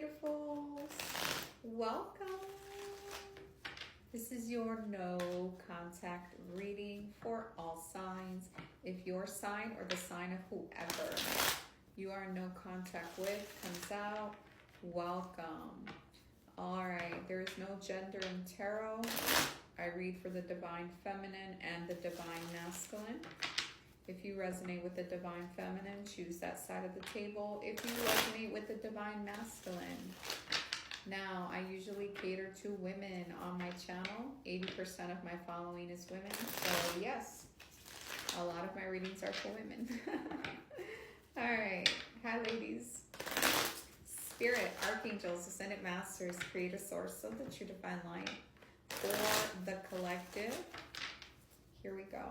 beautifuls. Welcome. This is your no contact reading for all signs. If your sign or the sign of whoever you are in no contact with comes out, welcome. All right, there is no gender in tarot. I read for the divine feminine and the divine masculine. If you resonate with the divine feminine, choose that side of the table. If you resonate with the divine masculine. Now, I usually cater to women on my channel. 80% of my following is women. So yes, a lot of my readings are for women. All right. Hi, ladies. Spirit, archangels, ascended masters, creator source of the true divine light for the collective. Here we go.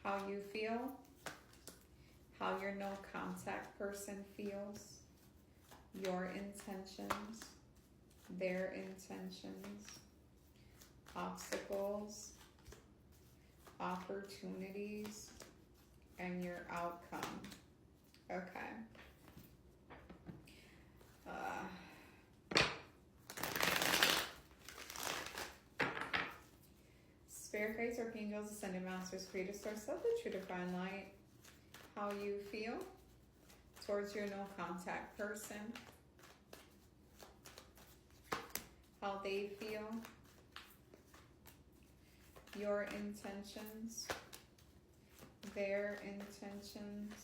How you feel, how your no contact person feels, your intentions, their intentions, obstacles, opportunities, and your outcome. Okay. Spirit guides, archangels, ascended masters, creator source of the true divine light. How you feel towards your no contact person. How they feel. Your intentions. Their intentions.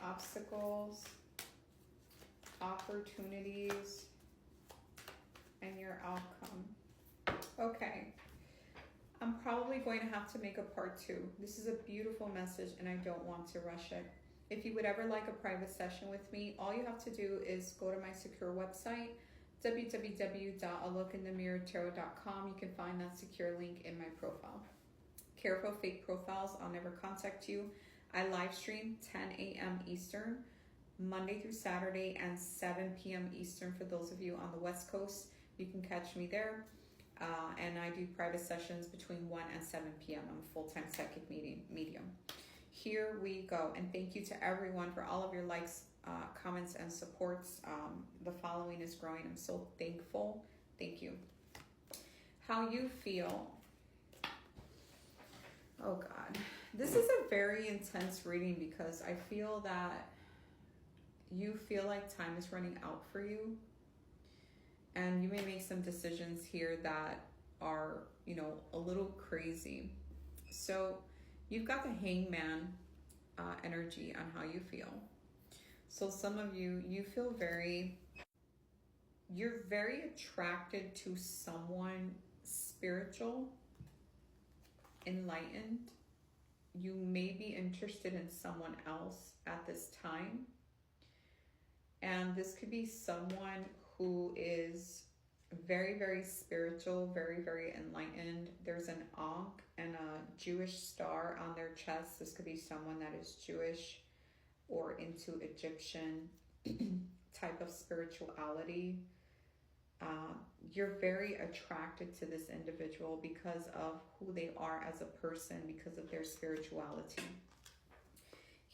Obstacles. Opportunities. And your outcome. Okay. I'm probably going to have to make a part 2. This is a beautiful message and I don't want to rush it. If you would ever like a private session with me, all you have to do is go to my secure website, www.alookinthemirrortarot.com. You can find that secure link in my profile. Careful, fake profiles, I'll never contact you. I live stream 10 a.m. Eastern, Monday through Saturday, and 7 p.m. Eastern for those of you on the West Coast. You can catch me there. And I do private sessions between 1 and 7 p.m. I'm a full-time psychic medium. Here we go. And thank you to everyone for all of your likes, comments, and supports. The following is growing. I'm so thankful. Thank you. How you feel. Oh, God. This is a very intense reading because I feel that you feel like time is running out for you. And you may make some decisions here that are, a little crazy. So you've got the hangman energy on how you feel. So some of you feel you're very attracted to someone spiritual, enlightened. You may be interested in someone else at this time. And this could be someone who is very, very spiritual, very, very enlightened. There's an Ankh and a Jewish star on their chest. This could be someone that is Jewish or into Egyptian type of spirituality. You're very attracted to this individual because of who they are as a person, because of their spirituality.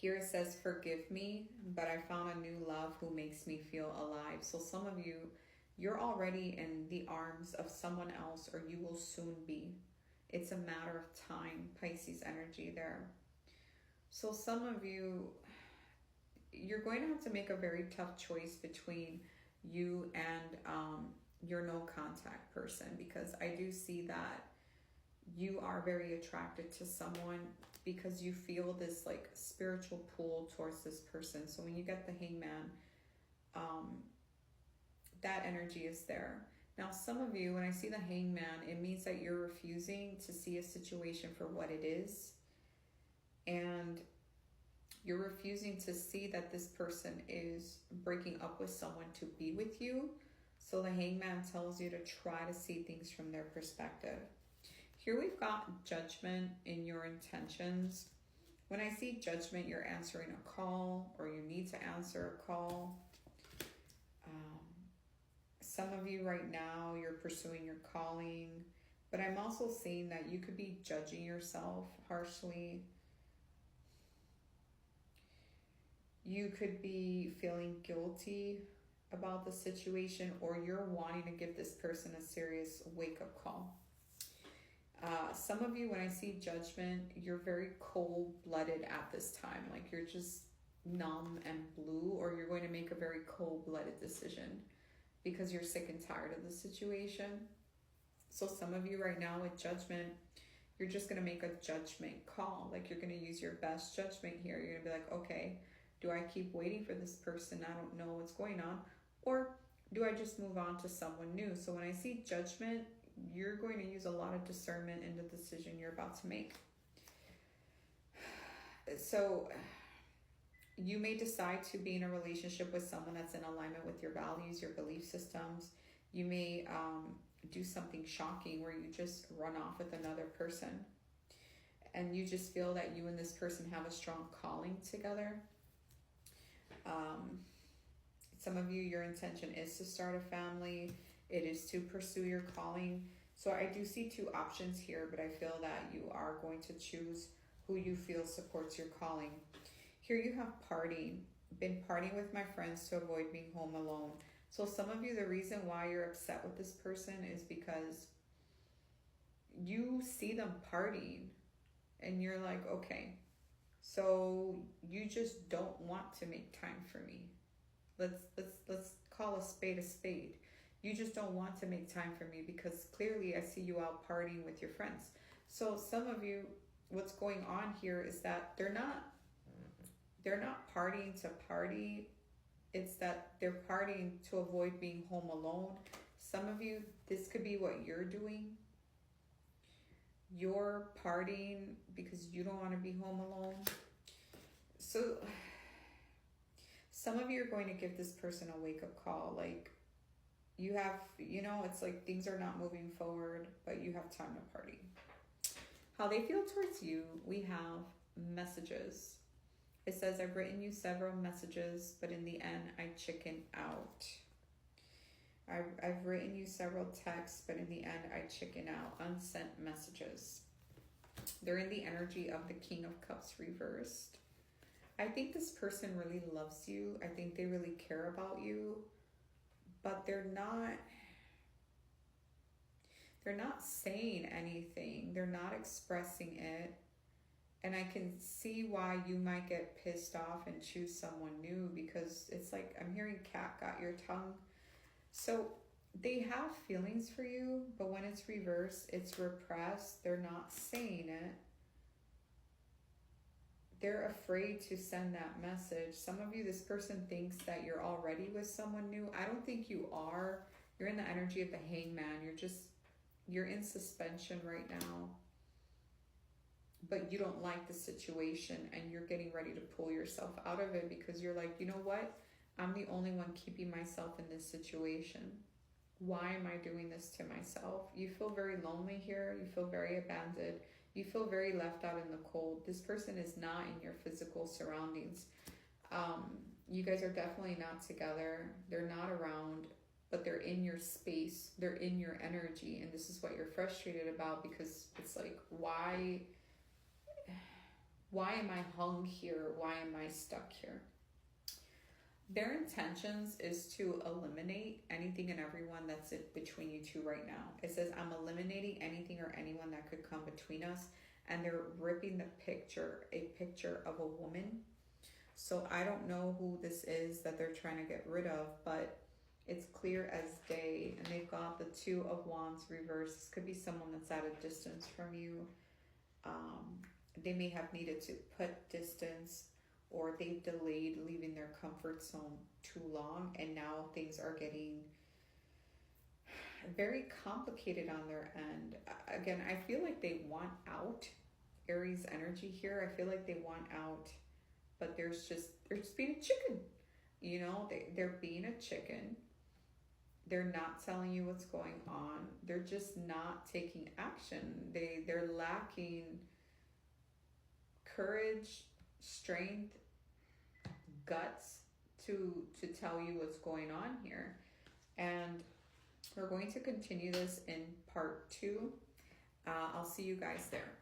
Here it says, forgive me, but I found a new love who makes me feel alive. So some of you, you're already in the arms of someone else, or you will soon be. It's a matter of time, Pisces energy there. So some of you, you're going to have to make a very tough choice between you and your no contact person, because I do see that you are very attracted to someone because you feel this like spiritual pull towards this person. So when you get the hangman, that energy is there. Now, some of you, when I see the hangman, it means that you're refusing to see a situation for what it is. And you're refusing to see that this person is breaking up with someone to be with you. So the hangman tells you to try to see things from their perspective. Here we've got judgment in your intentions. When I see judgment, you're answering a call, or you need to answer a call. Some of you right now, you're pursuing your calling, but I'm also seeing that you could be judging yourself harshly. You could be feeling guilty about the situation, or you're wanting to give this person a serious wake-up call. Some of you, when I see Judgment, you're very cold-blooded at this time. Like you're just numb and blue, or you're going to make a very cold-blooded decision because you're sick and tired of the situation. So some of you right now with Judgment, you're just going to make a judgment call. Like you're going to use your best judgment here. You're going to be like, okay, do I keep waiting for this person? I don't know what's going on. Or do I just move on to someone new? So when I see Judgment, you're going to use a lot of discernment in the decision you're about to make. So you may decide to be in a relationship with someone that's in alignment with your values, your belief systems. You may do something shocking where you just run off with another person. And you just feel that you and this person have a strong calling together. Some of you, your intention is to start a family. It is to pursue your calling. So I do see two options here, but I feel that you are going to choose who you feel supports your calling. Here you have partying. Been partying with my friends to avoid being home alone. So some of you, the reason why you're upset with this person is because you see them partying and you're like, okay, so you just don't want to make time for me. Let's call a spade a spade. You just don't want to make time for me because clearly I see you out partying with your friends. So some of you, what's going on here is that they're not partying to party. It's that they're partying to avoid being home alone. Some of you, this could be what you're doing. You're partying because you don't want to be home alone. So some of you are going to give this person a wake-up call. Like you have, it's like things are not moving forward, but you have time to party. How they feel towards you, we have messages. It says, I've written you several messages, but in the end, I chicken out. I've written you several texts, but in the end, I chicken out. Unsent messages. They're in the energy of the King of Cups reversed. I think this person really loves you. I think they really care about you, but they're not saying anything. They're not expressing it. And I can see why you might get pissed off and choose someone new, because it's like I'm hearing cat got your tongue. So they have feelings for you, but when it's reversed, it's repressed. They're not saying it. They're afraid to send that message. Some of you, this person thinks that you're already with someone new. I don't think you are. You're in the energy of the hangman. You're in suspension right now. But you don't like the situation and you're getting ready to pull yourself out of it because you're like, you know what? I'm the only one keeping myself in this situation. Why am I doing this to myself? You feel very lonely here. You feel very abandoned. You feel very left out in the cold. This person is not in your physical surroundings. You guys are definitely not together. They're not around, but they're in your space. They're in your energy. And this is what you're frustrated about, because it's like, why am I hung here? Why am I stuck here? Their intentions is to eliminate anything and everyone that's between you two right now. It says, I'm eliminating anything or anyone that could come between us. And they're ripping a picture of a woman. So I don't know who this is that they're trying to get rid of, but it's clear as day. And they've got the Two of Wands reversed. This could be someone that's at a distance from you. They may have needed to put distance, or they've delayed leaving their comfort zone too long, and now things are getting very complicated on their end. Again, I feel like they want out. Aries energy here. I feel like they want out, but they're just being a chicken. They're being a chicken. They're not telling you what's going on. They're just not taking action. They're lacking courage, strength, guts to tell you what's going on here. And we're going to continue this in part 2. I'll see you guys there.